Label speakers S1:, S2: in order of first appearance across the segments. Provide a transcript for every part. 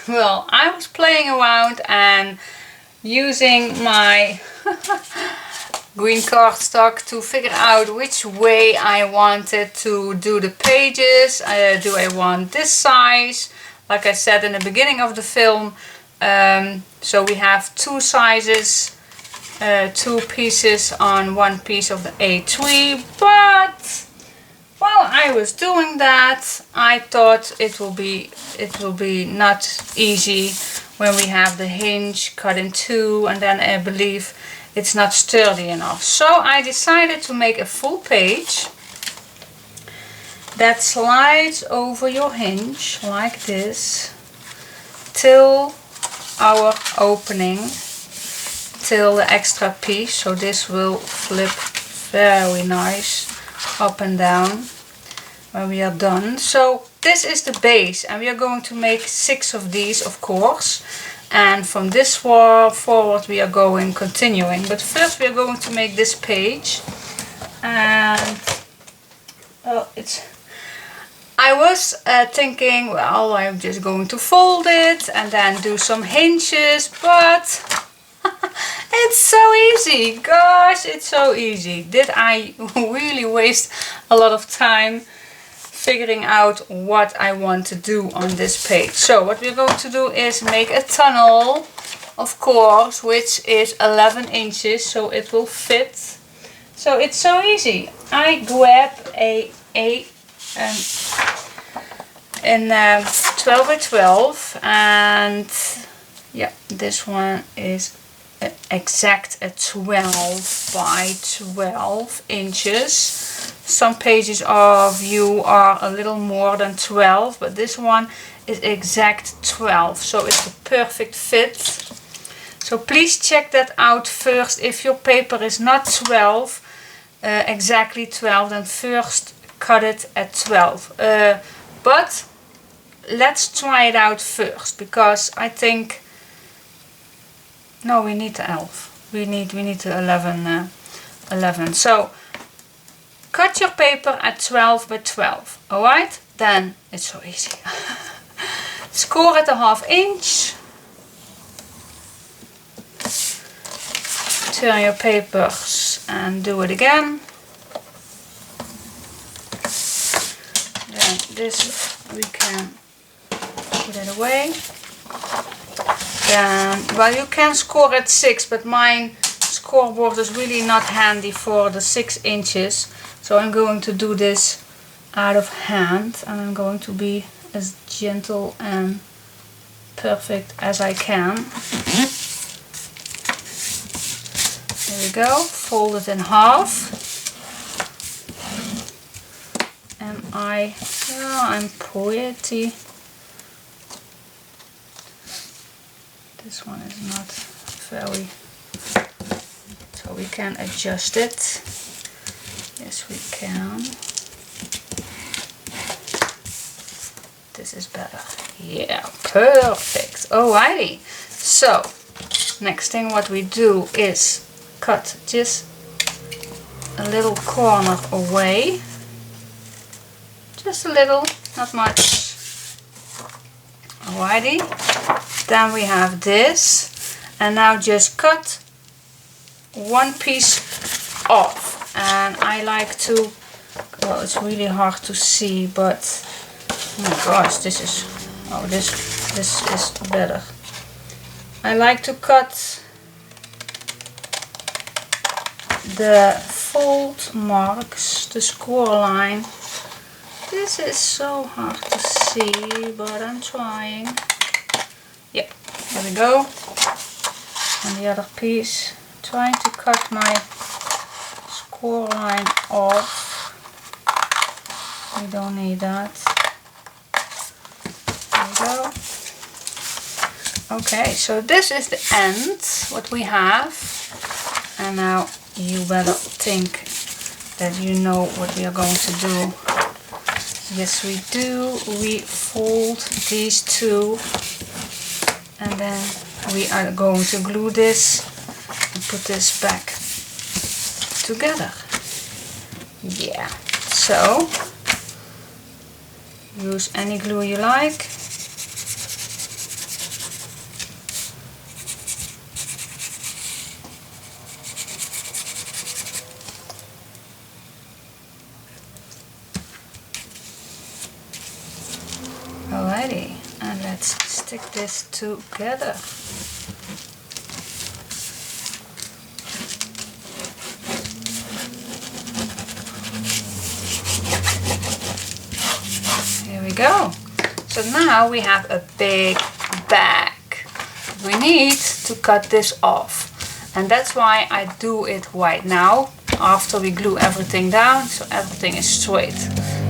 S1: Well, I was playing around and using my green cardstock to figure out which way I wanted to do the pages. Do I want this size? Like I said in the beginning of the film, so we have two sizes, two pieces on one piece of the A3, but while I was doing that, I thought it will be not easy when we have the hinge cut in two, and then I believe it's not sturdy enough. So I decided to make a full page that slides over your hinge like this till our opening, till the extra piece. So this will flip very nice up and down when we are done. So this is the base, and we are going to make 6 of these, of course, and from this forward we are going continuing. But first we are going to make this page, and I was thinking, well, I'm just going to fold it and then do some hinges, but it's so easy. Gosh, it's so easy. Did I really waste a lot of time figuring out what I want to do on this page? So what we're going to do is make a tunnel, of course, which is 11 inches, so it will fit. So it's so easy. I grab a 12 by 12, and yeah, this one is exact 12 by 12 inches. Some pages of you are a little more than 12, but this one is exact 12, so it's a perfect fit. So please check that out first. If your paper is not 12, exactly 12, then first cut it at 12. But let's try it out first, because I think, no, we need the 11. We need the 11. So cut your paper at 12 by 12. Alright? Then it's so easy. Score at a 1/2 inch. Turn your papers and do it again. Then this we can put it away. Then, well, you can score at 6, but mine scoreboard is really not handy for the 6 inches. So I'm going to do this out of hand, and I'm going to be as gentle and perfect as I can. There we go, fold it in half. And I'm pretty. This one is not very, so we can adjust it. Yes, we can. This is better. Yeah, perfect. Alrighty. So, next thing what we do is cut just a little corner away. Just a little, not much. Alrighty. Then we have this, and now just cut one piece off. And I like to, well, it's really hard to see, but oh my gosh, this is better. I like to cut the fold marks, the score line. This is so hard to see, but I'm trying. Yeah, there we go. And the other piece, trying to cut my score line off. We don't need that. There we go. Okay, so this is the end, what we have. And now you better think that you know what we are going to do. Yes, we do. We fold these two, and then we are going to glue this and put this back together. Yeah, so use any glue you like. stick this together. Here we go. So now we have a big bag. We need to cut this off. And that's why I do it right now, after we glue everything down, so everything is straight.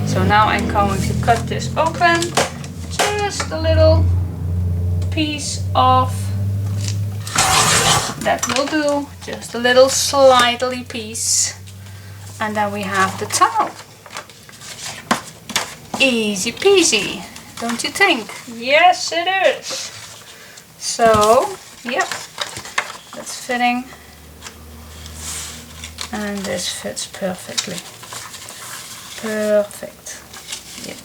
S1: So now I'm going to cut this open. Just a little piece off. That will do. Just a little slightly piece. And then we have the tunnel. Easy peasy, don't you think? Yes, it is. So, yep, that's fitting. And this fits perfectly. Perfect. Yep.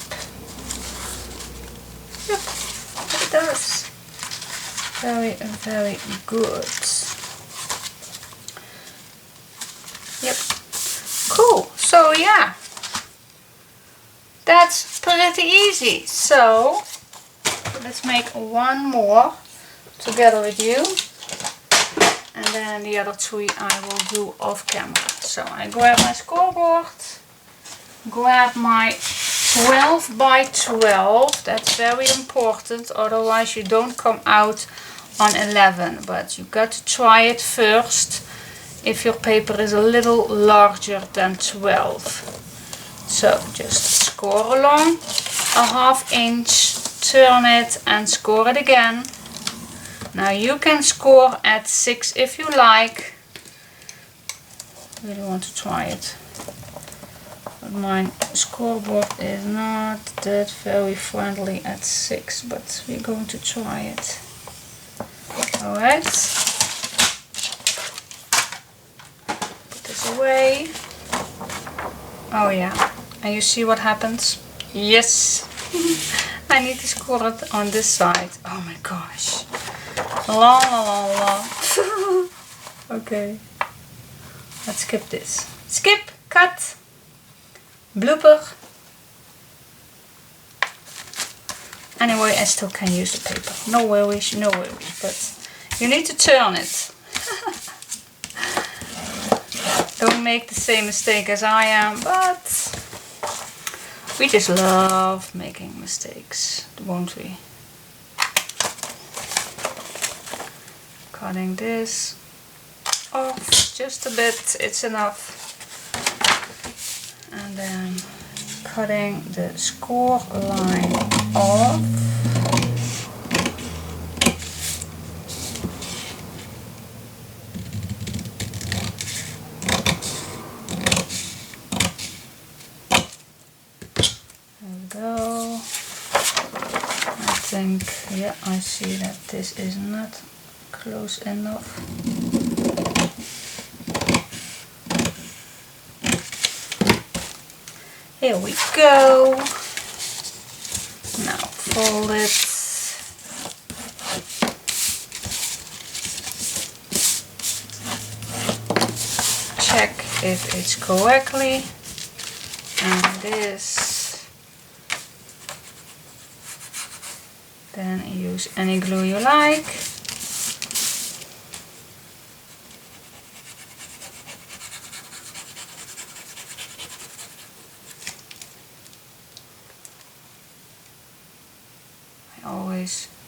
S1: Yep, it does. Very, very good. Yep. Cool. So, yeah. That's pretty easy. So let's make one more together with you, and then the other three I will do off camera. So I grab my scoreboard, grab my 12 by 12. That's very important, otherwise you don't come out on 11, but you got to try it first if your paper is a little larger than 12. So just score along a ½ inch, turn it and score it again. Now you can score at 6 if you like. Really want to try it. But my scoreboard is not that very friendly at 6, but we're going to try it. Alright. Put this away. Oh yeah. And you see what happens? Yes! I need to score it on this side. Oh my gosh. La la la la. Okay. Let's skip this. Skip! Cut! Blooper! Anyway, I still can use the paper. No worries, no worries. But you need to turn it. Don't make the same mistake as I am, but we just love making mistakes, won't we? Cutting this off just a bit, it's enough. And then cutting the score line off. Go. I think, yeah, I see that this is not close enough. Here we go. Now fold it. Check if it's correctly. And this. Then use any glue you like.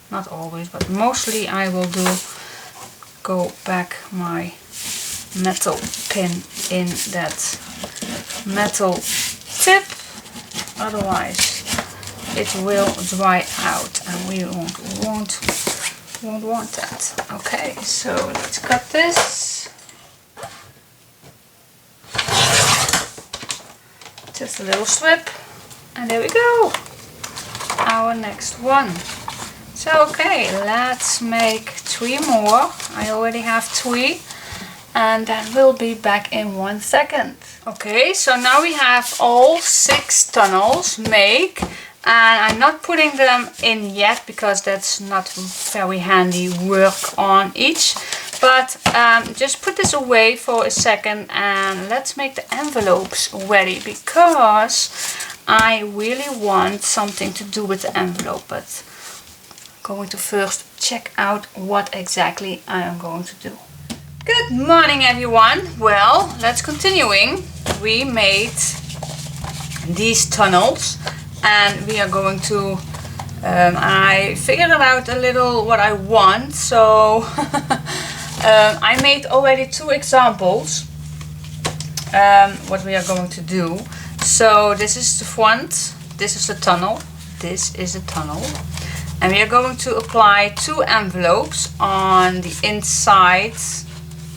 S1: Not always, but mostly I will go back my metal pin in that metal tip, otherwise it will dry out and we won't want that. Okay, so let's cut this. Just a little strip, and there we go. Our next one. So okay, let's make 3 more. I already have 3, and then we'll be back in 1 second. Okay, so now we have all 6 tunnels made, and I'm not putting them in yet because that's not very handy work on each. But just put this away for a second and let's make the envelopes ready, because I really want something to do with the envelope, but going to first check out what exactly I am going to do. Good morning everyone. Well, let's continuing. We made these tunnels and we are going to I figured out a little what I want, so I made already 2 examples what we are going to do. So this is the front, this is the tunnel, this is the tunnel, and we are going to apply 2 envelopes on the inside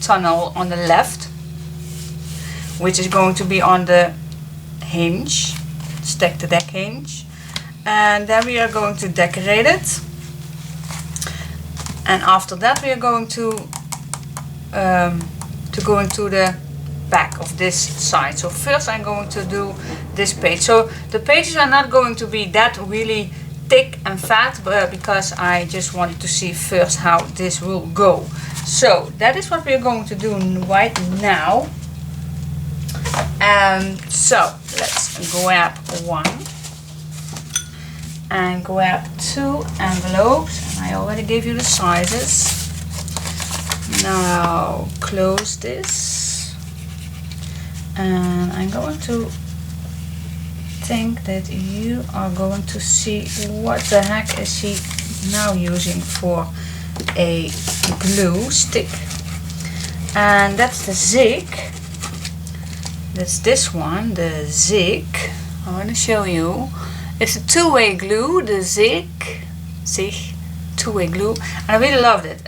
S1: tunnel on the left, which is going to be on the hinge, stack the deck hinge, and then we are going to decorate it, and after that we are going to go into the back of this side. So first I'm going to do this page. So the pages are not going to be that really thick and fat, but because I just wanted to see first how this will go. So that is what we are going to do right now. So let's grab one and grab 2 envelopes, and I already gave you the sizes. Now close this, and I'm going to think that you are going to see what the heck is he now using for a glue stick, and that's the zig. That's this one, the zig. I want to show you. It's a 2-way glue, the zig, 2-way glue, and I really loved it.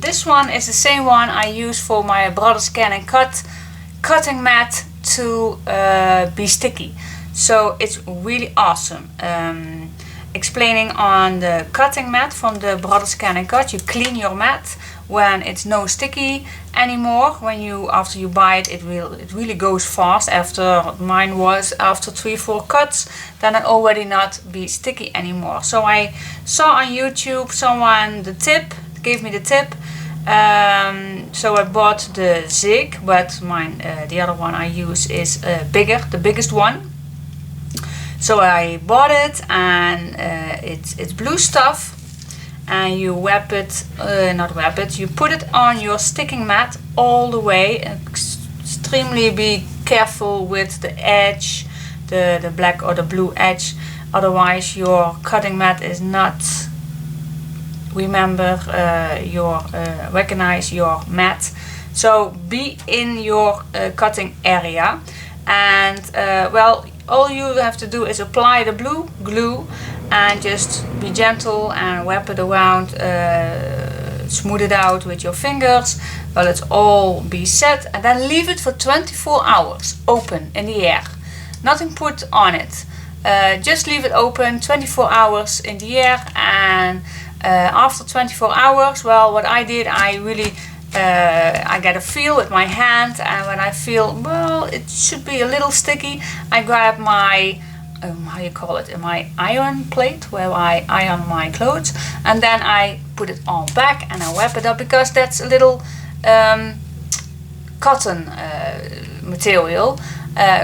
S1: This one is the same one I use for my brother scan and cut cutting mat to be sticky. So it's really awesome. Explaining on the cutting mat from the brother scan and cut, you clean your mat when it's no sticky anymore. When after you buy it, it really goes fast. After mine was after 3-4 cuts, then it already not be sticky anymore. So I saw on YouTube someone gave me the tip. So I bought the zig, but mine the other one I use is bigger, the biggest one. So I bought it, and it's blue stuff, and you wrap it, you put it on your sticking mat all the way. Extremely be careful with the edge, the black or the blue edge, otherwise your cutting mat is not recognize your mat. So be in your cutting area, and well, all you have to do is apply the blue glue and just be gentle and wrap it around, smooth it out with your fingers while it's all be set, and then leave it for 24 hours open in the air. Nothing put on it. Just leave it open 24 hours in the air, and after 24 hours, well, what I did, I really I get a feel with my hand, and when I feel, well, it should be a little sticky, I grab my how you call it, my iron plate where I iron my clothes, and then I put it on back and I wrap it up, because that's a little cotton material.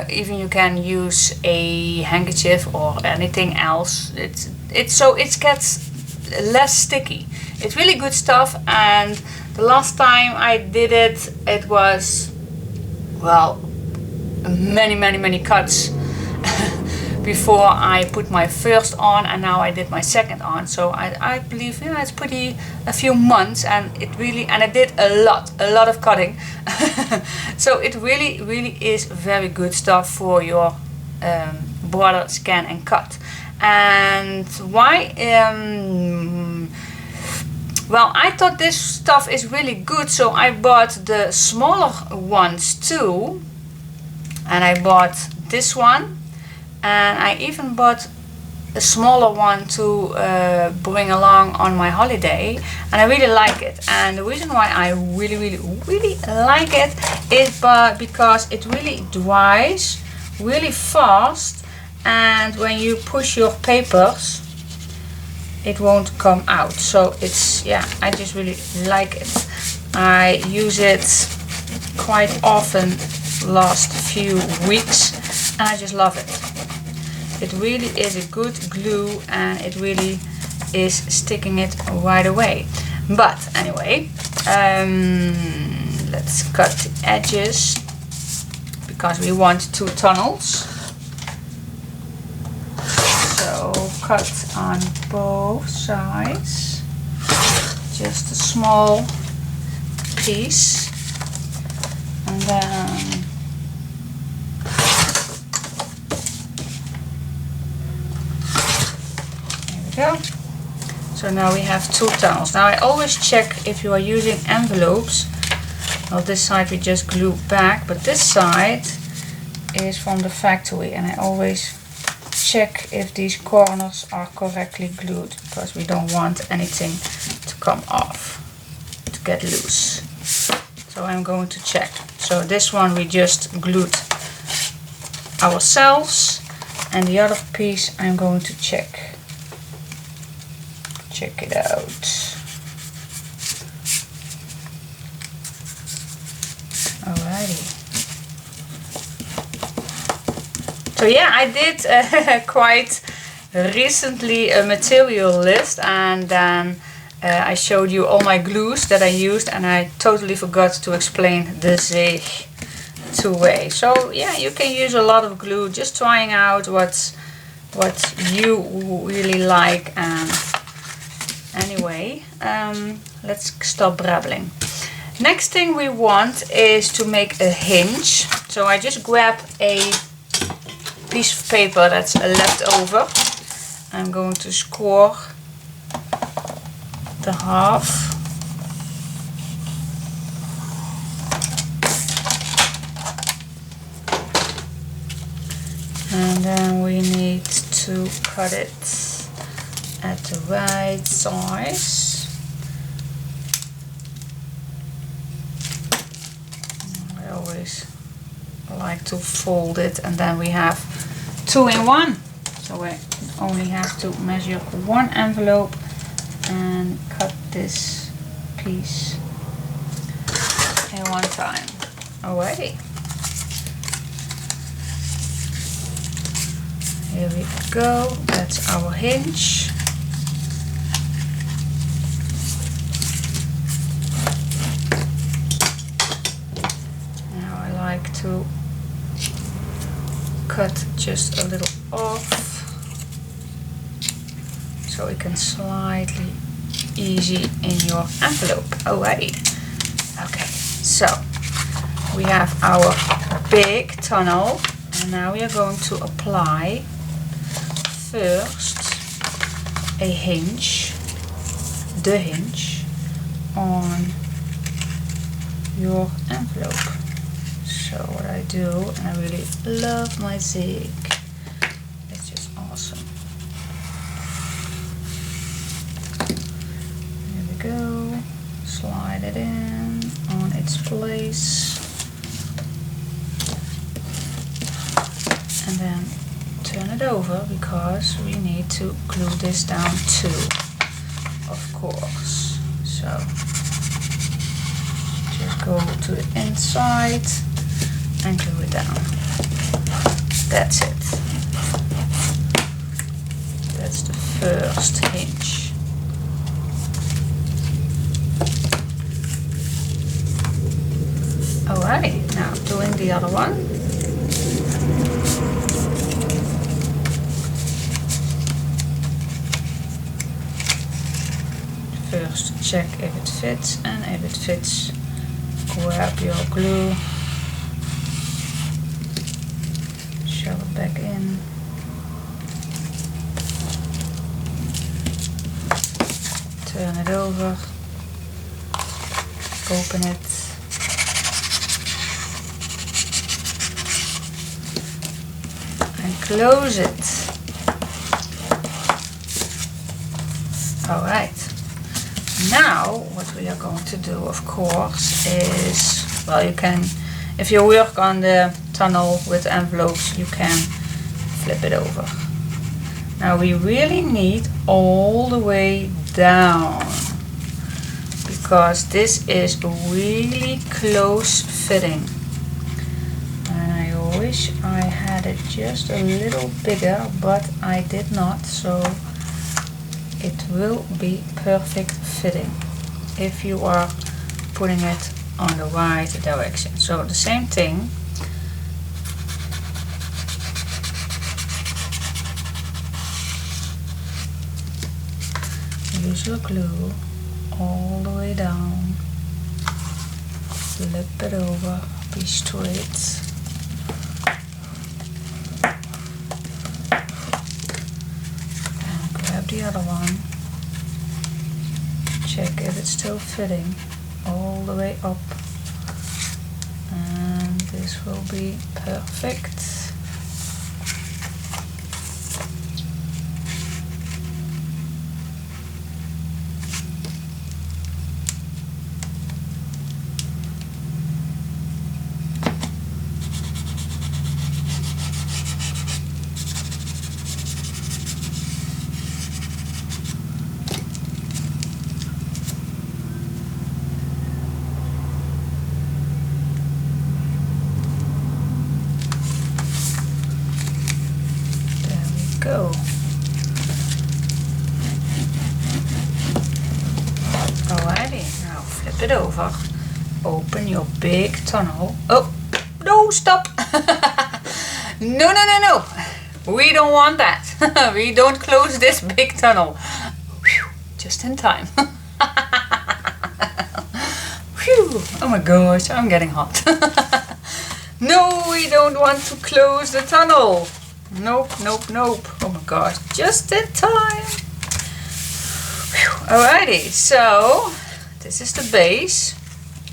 S1: Even you can use a handkerchief or anything else. So it gets less sticky. It's really good stuff, and the last time I did it, it was, well, many cuts before I put my first on, and now I did my second on. So I believe, yeah, it's pretty a few months, and I did a lot of cutting. So it really is very good stuff for your brother scan and cut. And why? Well, I thought this stuff is really good, so I bought the smaller ones too, and I bought this one, and I even bought a smaller one to bring along on my holiday, and I really like it. And the reason why I really like it is because it really dries really fast, and when you push your papers, it won't come out. So it's, yeah, I just really like it. I use it quite often last few weeks, and I just love it. It really is a good glue, and it really is sticking it right away. But anyway, let's cut the edges because we want 2 tunnels. So cut on both sides, just a small piece, and then go. So now we have 2 tunnels. Now I always check if you are using envelopes. Well, this side we just glue back, but this side is from the factory, and I always check if these corners are correctly glued because we don't want anything to come off, to get loose. So I'm going to check. So this one we just glued ourselves, and the other piece I'm going to check. Check it out. Alrighty. So yeah, I did quite recently a material list, and then I showed you all my glues that I used, and I totally forgot to explain the Zeeg 2-way. So yeah, you can use a lot of glue, just trying out what you really like. And anyway, let's stop babbling. Next thing we want is to make a hinge. So I just grab a piece of paper that's left over. I'm going to score the half. And then we need to cut it at the right size. I always like to fold it, and then we have 2 in 1. So I only have to measure 1 envelope and cut this piece in 1 time. Alrighty. Here we go. That's our hinge. To cut just a little off so it can slightly easy in your envelope. Alrighty. Okay, so we have our big tunnel, and now we are going to apply first a hinge, the hinge, on your envelope. So what I do, and I really love my Zeeg, it's just awesome. There we go, slide it in on its place, and then turn it over because we need to glue this down too, of course. So just go to the inside and glue it down. That's it. That's the first hinge. Alright, now doing the other one. First check if it fits, and if it fits, grab your glue, shove it back in, turn it over, open it, and close it. Alright, now what we are going to do, of course, is, well, you can, if you work on the tunnel with envelopes, you can flip it over. Now we really need all the way down, because this is really close fitting, and I wish I had it just a little bigger, but I did not, so it will be perfect fitting if you are putting it on the right direction. So the same thing. Use your glue all the way down, flip it over, be straight. And grab the other one, check if it's still fitting all the way up, and this will be perfect. Go. Alrighty, now flip it over. Open your big tunnel. Oh, no, stop! No, no, no, no! We don't want that. We don't close this big tunnel. Whew, just in time. Whew, oh my gosh, I'm getting hot. No, we don't want to close the tunnel. Nope, nope, nope. Oh my gosh, just in time. Whew. Alrighty, so this is the base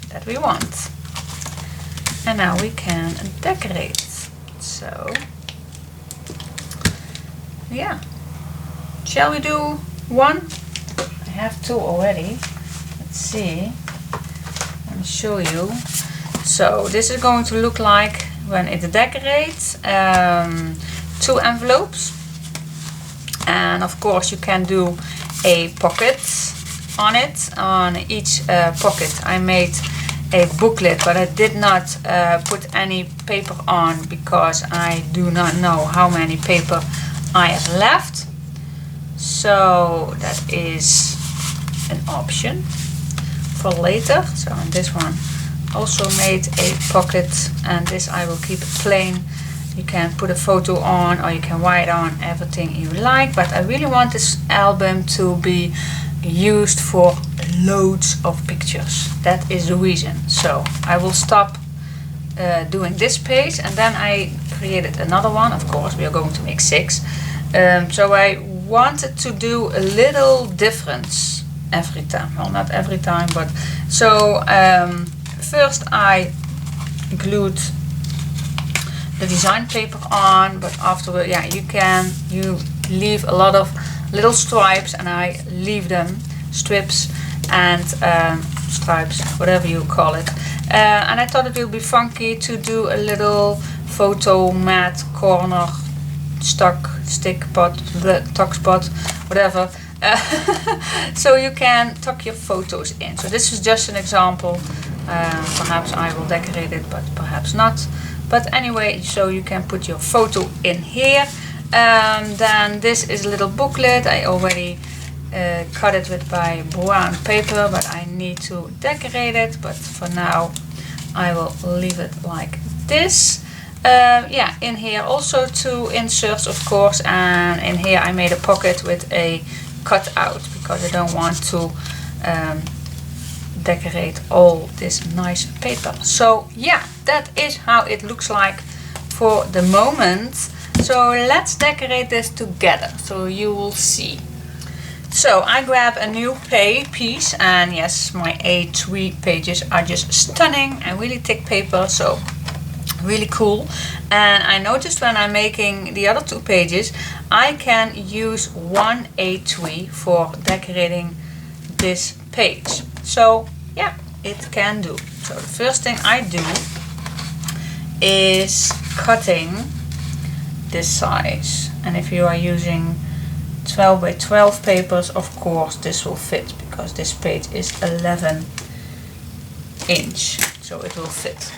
S1: that we want. And now we can decorate. So, yeah. Shall we do one? I have two already. Let's see. Let me show you. So this is going to look like when it decorates. 2 envelopes, and of course you can do a pocket on it. On each pocket I made a booklet, but I did not put any paper on because I do not know how many paper I have left, so that is an option for later. So on this one also made a pocket, and this I will keep it plain. You can put a photo on, or you can write on everything you like, but I really want this album to be used for loads of pictures. That is the reason. So I will stop doing this page, and then I created another one. Of course we are going to make 6. So I wanted to do a little difference every time. Well, not every time, but so first I glued the design paper on, but afterward, yeah, you leave a lot of little stripes, and I leave them strips and stripes, whatever you call it. And I thought it would be funky to do a little photo mat corner stick pot, tuck spot, whatever. So you can tuck your photos in. So this is just an example. Perhaps I will decorate it, but perhaps not. But anyway, so you can put your photo in here. Then this is a little booklet. I already cut it with my brown paper, but I need to decorate it. But for now, I will leave it like this. Yeah, in here also 2 inserts, of course, and in here I made a pocket with a cutout because I don't want to decorate all this nice paper. So yeah, that is how it looks like for the moment. So let's decorate this together so you will see. So I grab a new piece, and yes, my A3 pages are just stunning and really thick paper, so really cool. And I noticed when I'm making the other 2 pages, I can use one A3 for decorating this page. So yeah, it can do. So the first thing I do is cutting this size, and if you are using 12 by 12 papers, of course this will fit because this page is 11 inch, so it will fit.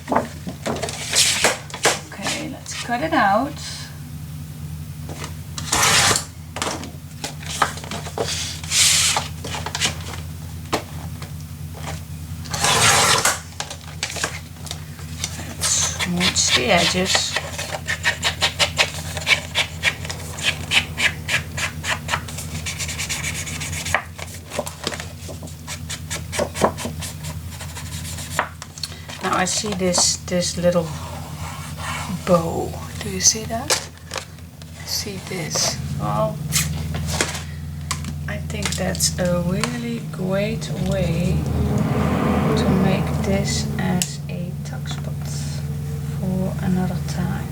S1: Okay, let's cut it out. smooths the edges. Now I see this little bow. Do you see that? See this? Well, I think that's a really great way to make this as a tuck spot for another tag.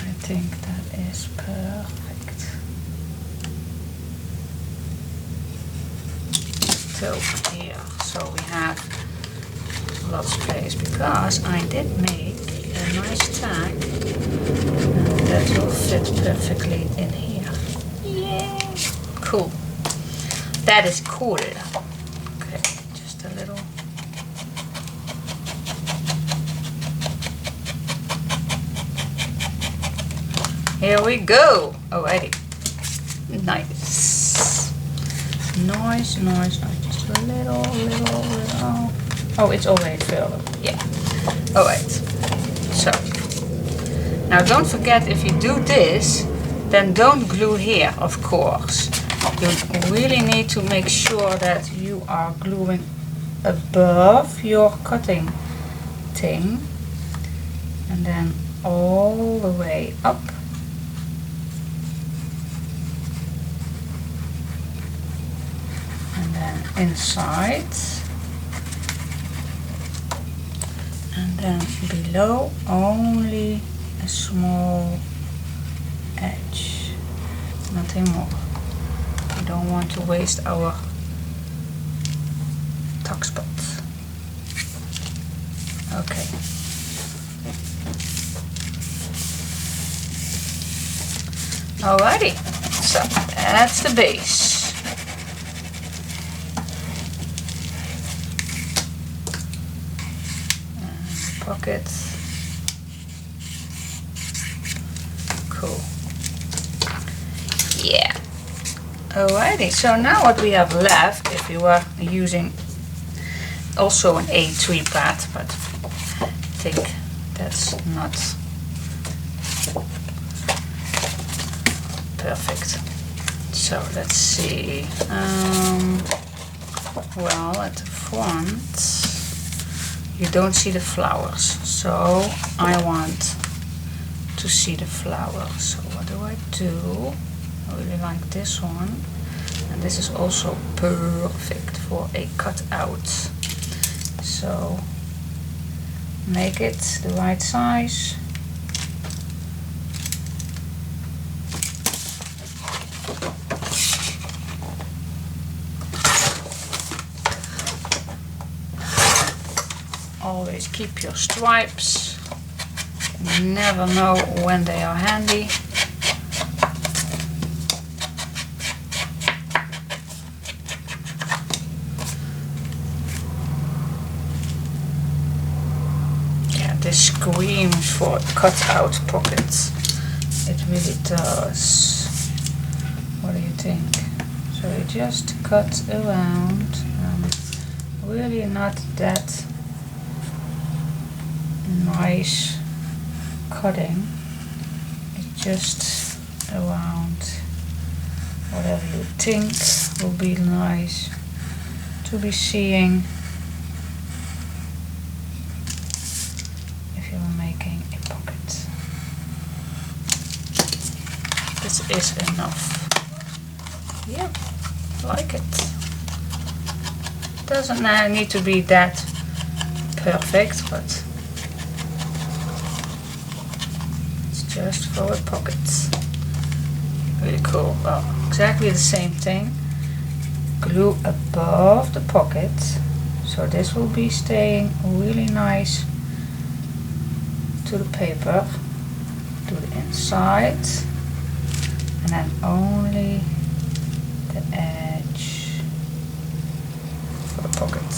S1: I think that is perfect. So here, so we have lots of space because I did make a nice tag and that will fit perfectly in here. Yeah, cool. That is cool. Okay, just a little. Here we go. Alrighty. Nice. Nice, nice, nice. Just a little. Oh, it's already filled. Yeah. Alright. So. Now don't forget, if you do this, then don't glue here, of course. You really need to make sure that you are gluing above your cutting thing. And then all the way up. Inside, and then below only a small edge, nothing more. We don't want to waste our tuck spot. Okay. Alrighty, so that's the base. Pocket. Cool. Yeah. Alrighty, so now what we have left, if you are using also an A3 pad, but I think that's not perfect. So let's see. Well, at the front you don't see the flowers, so I want to see the flowers. So what do? I really like this one, and this is also perfect for a cutout. So make it the right size. Always keep your stripes. You never know when they are handy. Yeah, this screams for cut-out pockets. It really does. What do you think? So you just cut around. Really not that nice cutting. It's just around whatever you think will be nice to be seeing if you're making a pocket. This is enough. Yeah, like it. Doesn't need to be that perfect, but just for a pocket. Really cool. Well, exactly the same thing. Glue above the pocket, so this will be staying really nice to the paper, to the inside, and then only the edge for the pocket.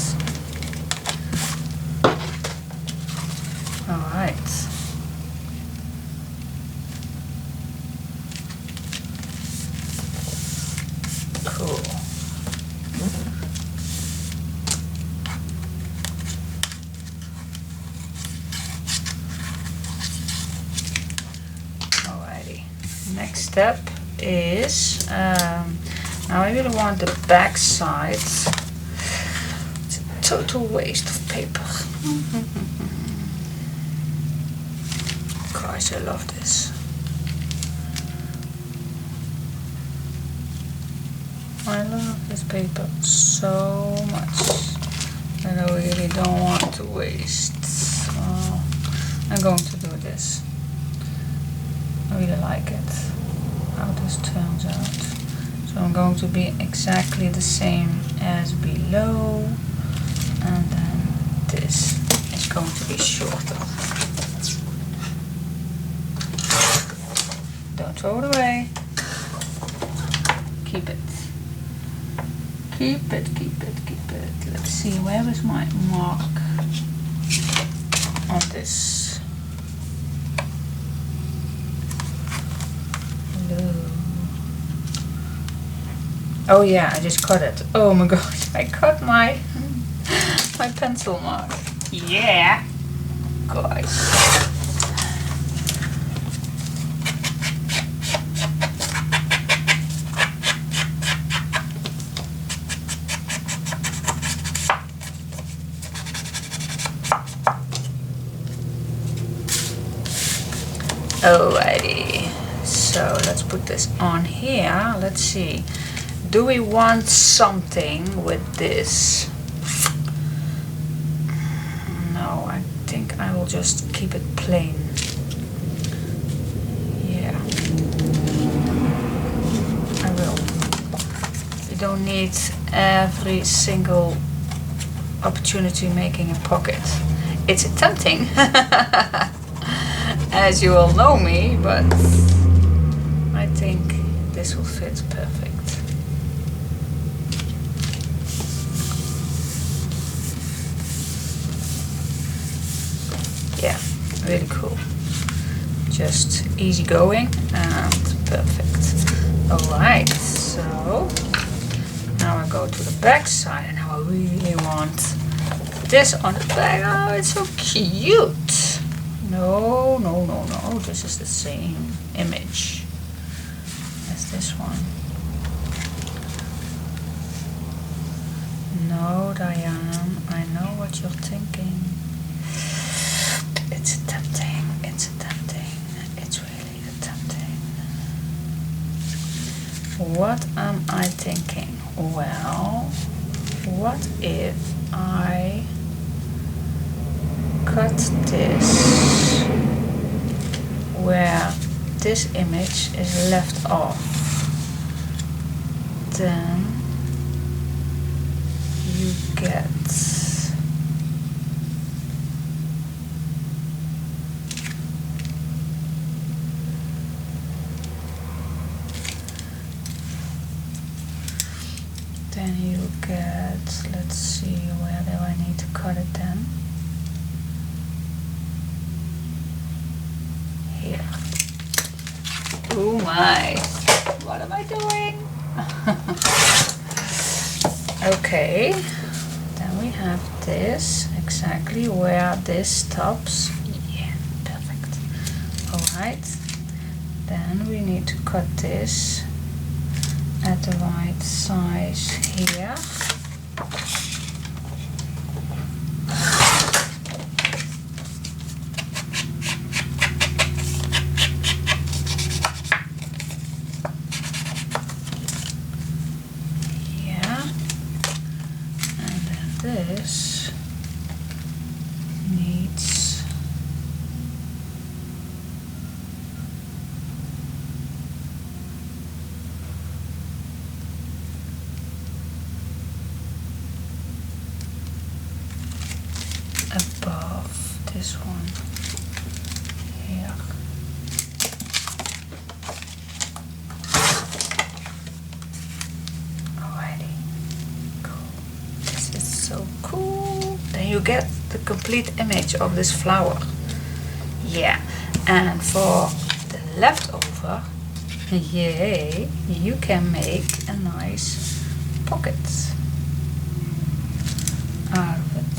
S1: Alright. cool. Alrighty. Next step is now I really want the back side. It's a total waste of paper. Gosh, I love this. I love this paper so much that I really don't want to waste. So I'm going to do this. I really like it, how this turns out. So I'm going to be exactly the same as below, and then this is going to be shorter. Don't throw it away. Keep it. Keep it, keep it, keep it. Let's see, where is my mark on this? Hello. Oh yeah, I just cut it. Oh my gosh, I cut my pencil mark. Yeah, guys. Alrighty, so let's put this on here. Let's see, do we want something with this? No, I think I will just keep it plain. Yeah, I will. You don't need every single opportunity making a pocket. It's tempting. As you all know me, but I think this will fit perfect. Yeah, really cool. Just easy going and perfect. Alright, so now I go to the back side, and now I really want this on the back. Oh, it's so cute. No, no, no, no, this is the same image as this one. No, Diane, I know what you're thinking. It's tempting, it's tempting, it's really tempting. What am I thinking? Well, what if I cut this where this image is left off? Then you get let's see, where do I need to cut it then? Here. Oh my, what am I doing? Okay, then we have this exactly where this stops. Yeah, perfect. Alright, then we need to cut this at the right size here. This needs above this one here. Alrighty, cool. This is so cool. Then you get the complete image of this flower. Yeah, and for the leftover, yay, you can make a nice pocket out of it.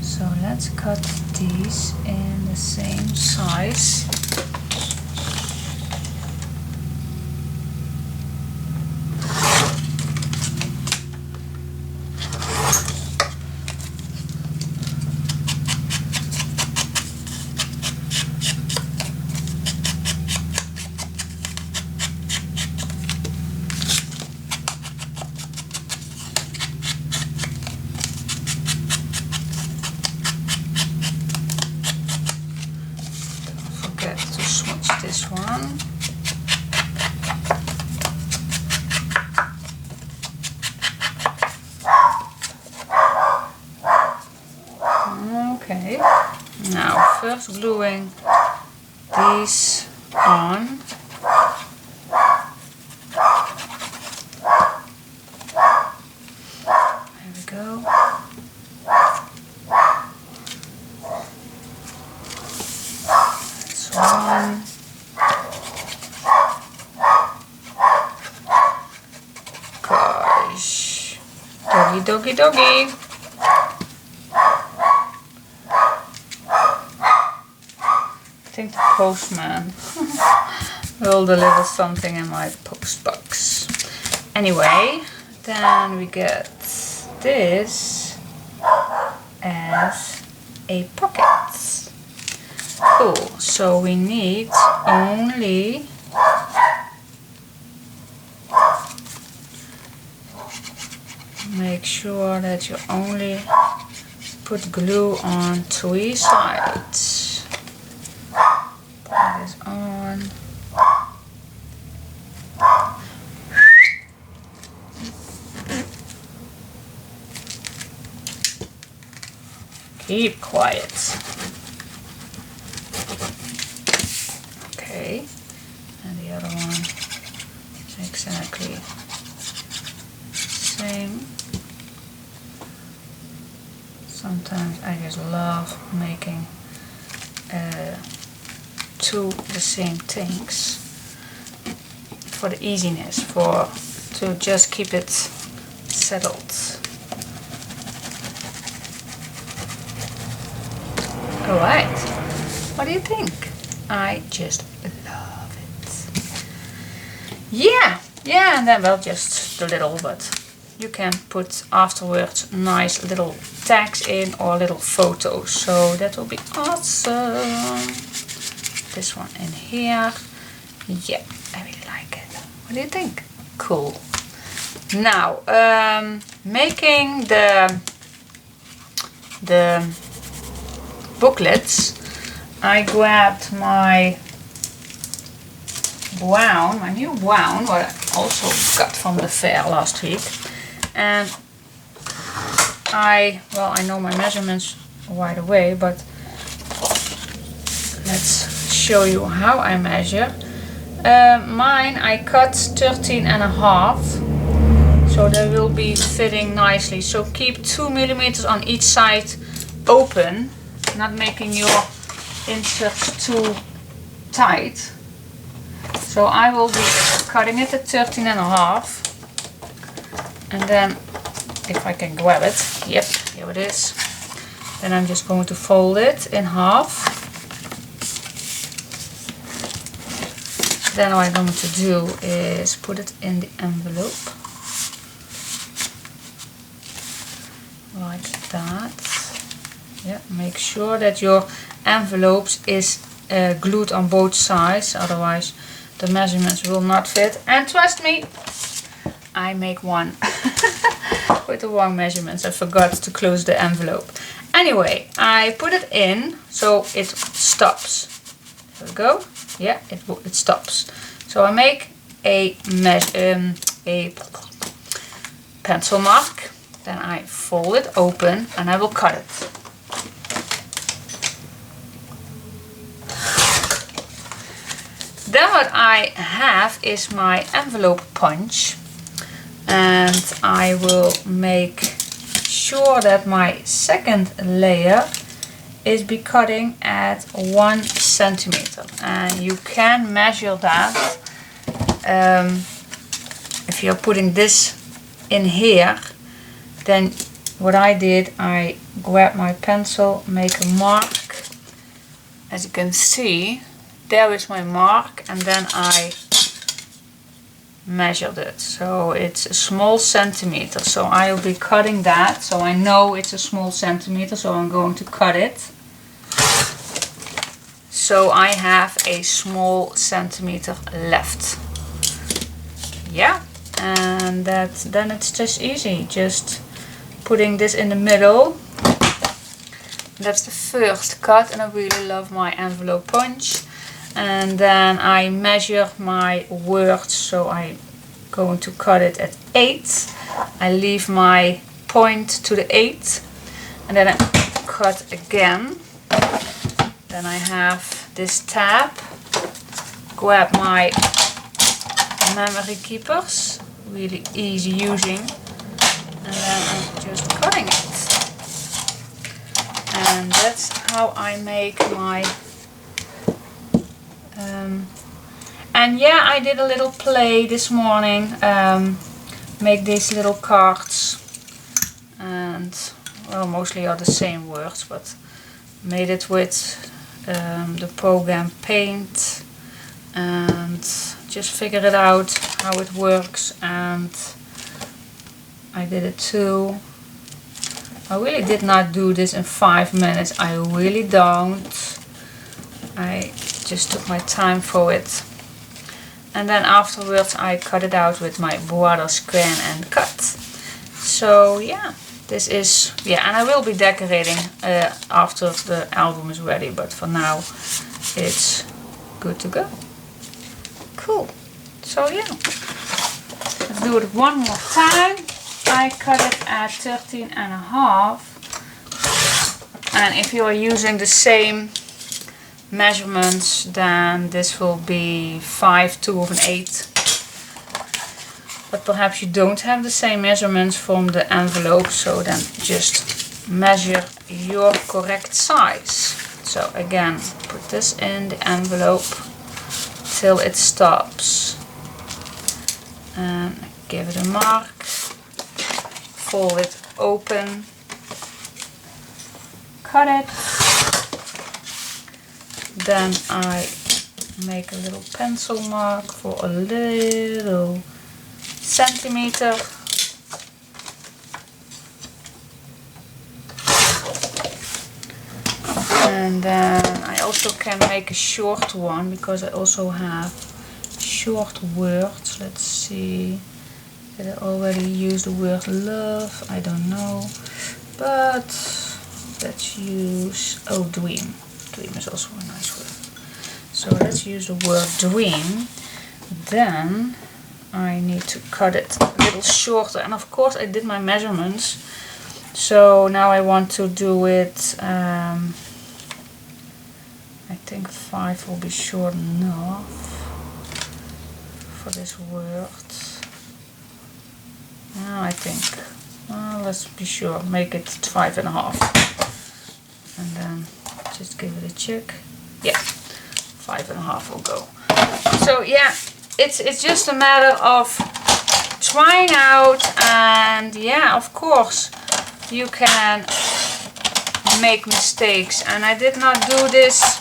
S1: So let's cut these in the same size. To switch this one. Okay, now first gluing these on. There we go. One. Gosh. Doggy, doggy, doggy. I think the postman will deliver something in my post box. Anyway, then we get this as a pocket. Cool, so we need only make sure that you only put glue on 3 sides. Put this on. Keep quiet. Okay, and the other one is exactly the same. Sometimes I just love making two the same things for the easiness, to just keep it settled. Alright, what do you think? I just love it. Yeah, and then, well, just the little, but you can put afterwards nice little tags in or little photos, so that will be awesome. This one in here. Yeah, I really like it. What do you think? Cool. Now, making the booklets, I grabbed my new brown, what I also got from the fair last week, and I know my measurements right away, but let's show you how I measure. Mine I cut 13.5, so they will be fitting nicely, so keep 2 millimeters on each side open, not making your inserts too tight. So I will be cutting it at 13.5, and then if I can grab it, yep, here it is, then I'm just going to fold it in half. Then what I'm going to do is put it in the envelope like that. Yeah, make sure that your envelopes is glued on both sides, otherwise the measurements will not fit. And trust me, I make one with the wrong measurements. I forgot to close the envelope. Anyway, I put it in so it stops. There we go. Yeah, it stops. So I make a pencil mark. Then I fold it open and I will cut it. Then what I have is my envelope punch, and I will make sure that my second layer is be cutting at 1 centimeter, and you can measure that if you're putting this in here. Then what I did, I grabbed my pencil, make a mark. As you can see, there is my mark, and then I measured it. So it's a small centimeter. So I'll be cutting that. So I know it's a small centimeter, so I'm going to cut it. So I have a small centimeter left. Yeah, and then it's just easy. Just putting this in the middle. That's the first cut, and I really love my envelope punch. And then I measure my words, so I'm going to cut it at 8. I leave my point to the 8, and then I cut again. Then I have this tab. Grab my memory keepers, really easy using, and then I'm just cutting it. And that's how I make my and yeah, I did a little play this morning, make these little cards, and well, mostly are the same words, but made it with the program Paint, and just figured it out how it works, and I did it too. I really did not do this in 5 minutes, I really don't. I just took my time for it. And then afterwards I cut it out with my brother's crayon and cut. So yeah, this is, yeah, and I will be decorating after the album is ready, but for now it's good to go. Cool. So yeah, let's do it one more time. I cut it at 13.5, and if you are using the same measurements, then this will be 5, 2 of an 8. But perhaps you don't have the same measurements from the envelope, so then just measure your correct size. So again, put this in the envelope till it stops, and give it a mark, fold it open, cut it. Then I make a little pencil mark for a little centimeter. And then I also can make a short one, because I also have short words. Let's see, did I already use the word love? I don't know, but let's use, oh, dream. Dream is also a nice word. So let's use the word dream. Then I need to cut it a little shorter, and of course I did my measurements. So now I want to do it, I think 5 will be short enough for this word. I think, let's be sure, make it 5.5, and then just give it a check. Yeah, 5.5 will go. So yeah, it's just a matter of trying out, and yeah, of course you can make mistakes, and I did not do this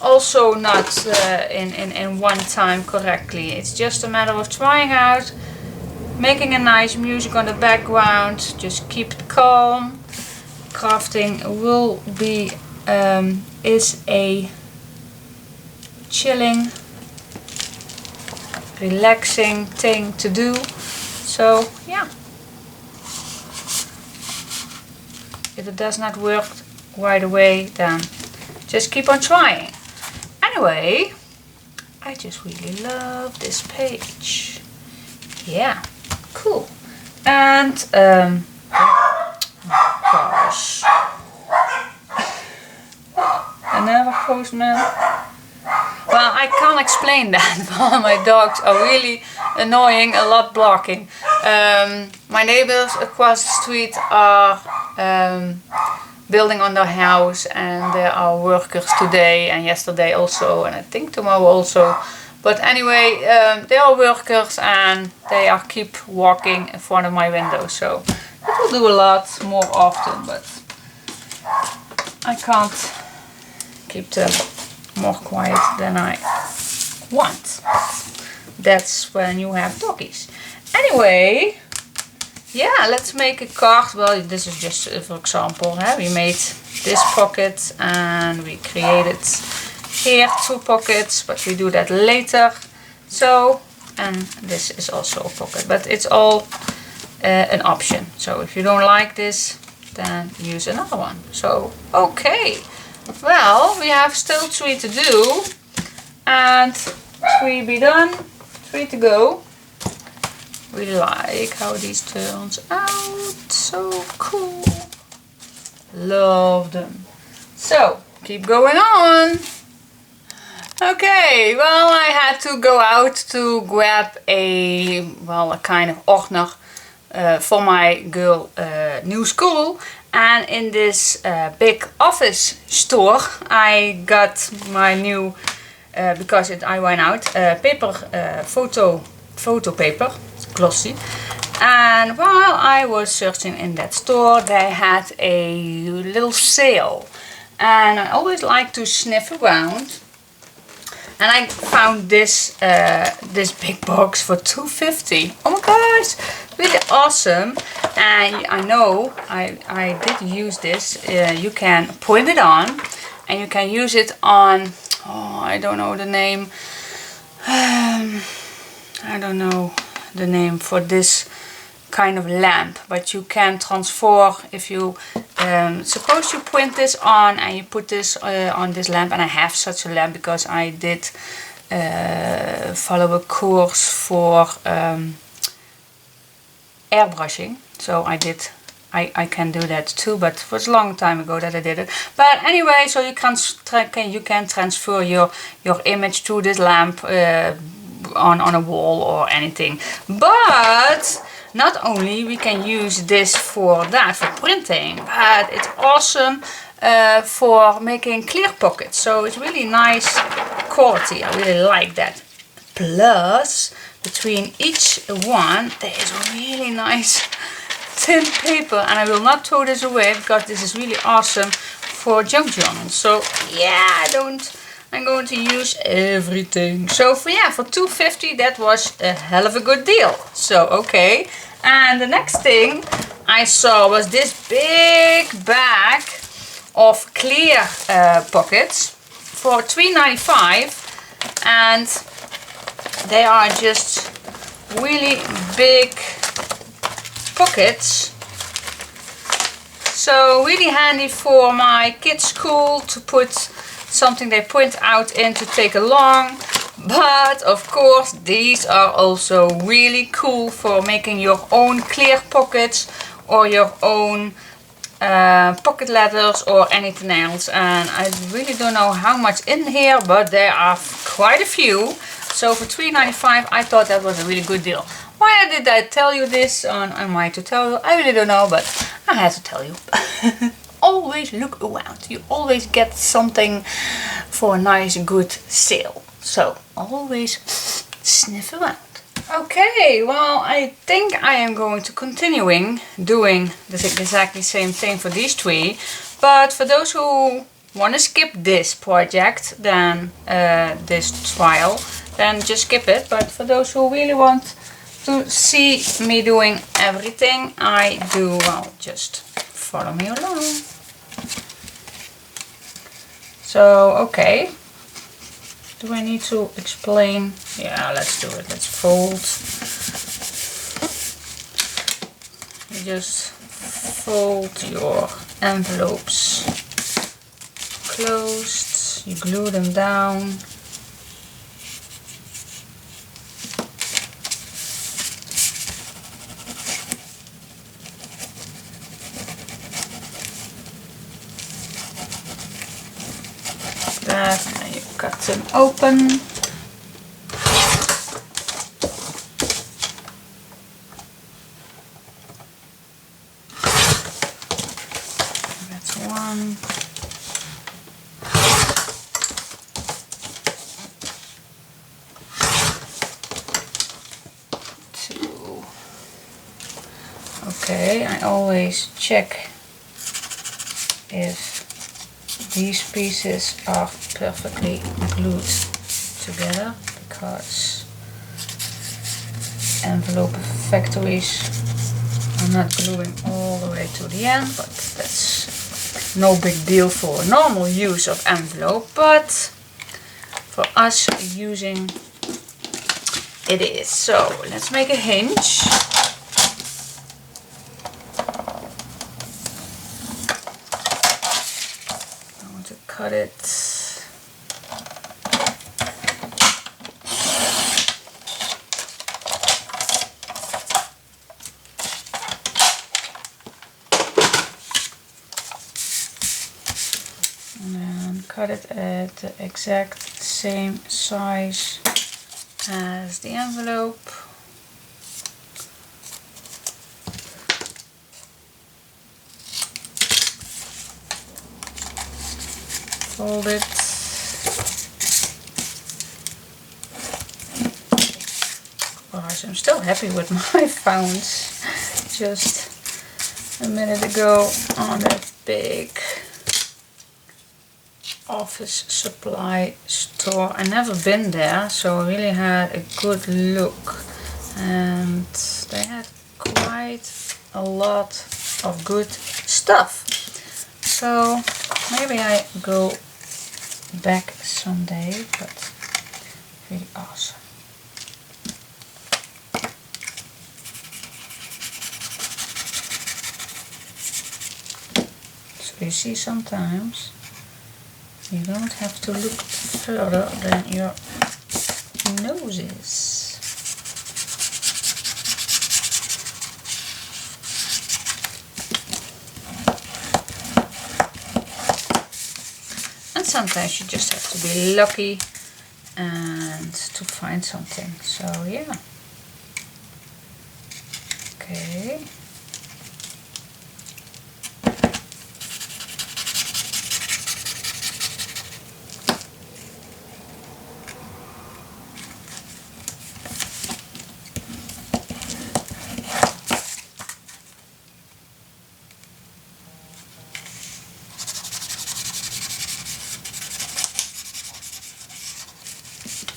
S1: also not in one time correctly. It's just a matter of trying out, making a nice music on the background, just keep it calm. Crafting will be is a chilling, relaxing thing to do. So yeah, if it does not work right away, then just keep on trying. Anyway, I just really love this page. Yeah, cool. And oh gosh, another postman. Well, I can't explain that. My dogs are really annoying, a lot barking. My neighbors across the street are building on their house, and there are workers today and yesterday also, and I think tomorrow also. But anyway, they are workers and they are keep walking in front of my window, so it will do a lot more often, but I can't keep them more quiet than I want. That's when you have doggies. Anyway, yeah, let's make a card. Well, this is just for example. We made this pocket and we created here 2 pockets, but we do that later. So, and this is also a pocket, but it's all an option. So if you don't like this, then use another one. So, okay. Well, we have still 3 to do, and 3 be done, 3 to go. We like how these turns out. So cool. Love them. So, keep going on. Okay, well, I had to go out to grab a kind of ordner for my girl new school. And in this big office store, I got my new, because I went out, paper, photo paper, glossy. And while I was searching in that store, they had a little sale. And I always like to sniff around. And I found this this big box for $2.50. Oh my gosh, really awesome. And I know I did use this. You can put it on, and you can use it on, oh, I don't know the name. I don't know the name for this kind of lamp, but you can transfer if you suppose you print this on and you put this on this lamp. And I have such a lamp because I did follow a course for airbrushing, so I can do that too, but it was a long time ago that I did it. But anyway, so you can transfer your image to this lamp on a wall or anything. But not only we can use this for that, for printing, but it's awesome for making clear pockets. So it's really nice quality. I really like that. Plus, between each one, there is a really nice thin paper, and I will not throw this away because this is really awesome for junk journals. So yeah, I'm going to use everything. So for $2.50, that was a hell of a good deal. So okay, and the next thing I saw was this big bag of clear pockets for $3.95, and they are just really big pockets. So really handy for my kids' school to put something they print out in to take along. But of course these are also really cool for making your own clear pockets or your own pocket letters or anything else. And I really don't know how much in here, but there are quite a few. So for $3.95 I thought that was a really good deal. Why did I tell you this on my tutorial? I really don't know, but I had to tell you. Always look around. You always get something for a nice good sale. So always sniff around. Okay, well, I think I am going to continuing doing this exactly same thing for these 3. But for those who want to skip this project, then this trial, then just skip it. But for those who really want to see me doing everything I do, well, just follow me along. So, okay. Do I need to explain? Yeah, let's do it. Let's fold. You just fold your envelopes closed. You glue them down. That, and you cut them open. That's one. Okay, I always check if these pieces are perfectly glued together, because envelope factories are not gluing all the way to the end, but that's no big deal for normal use of envelope, but for us using it is. So let's make a hinge. I want to cut it. And then cut it at the exact same size as the envelope. Fold it. Gosh, I'm still happy with my founds. Just a minute ago on that big office supply store. I never been there, so I really had a good look, and they had quite a lot of good stuff. So maybe I go back someday, but really awesome. So you see, sometimes you don't have to look further than your nose is. And sometimes you just have to be lucky and to find something. So yeah. Okay.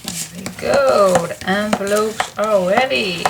S1: There we go, the envelopes are ready.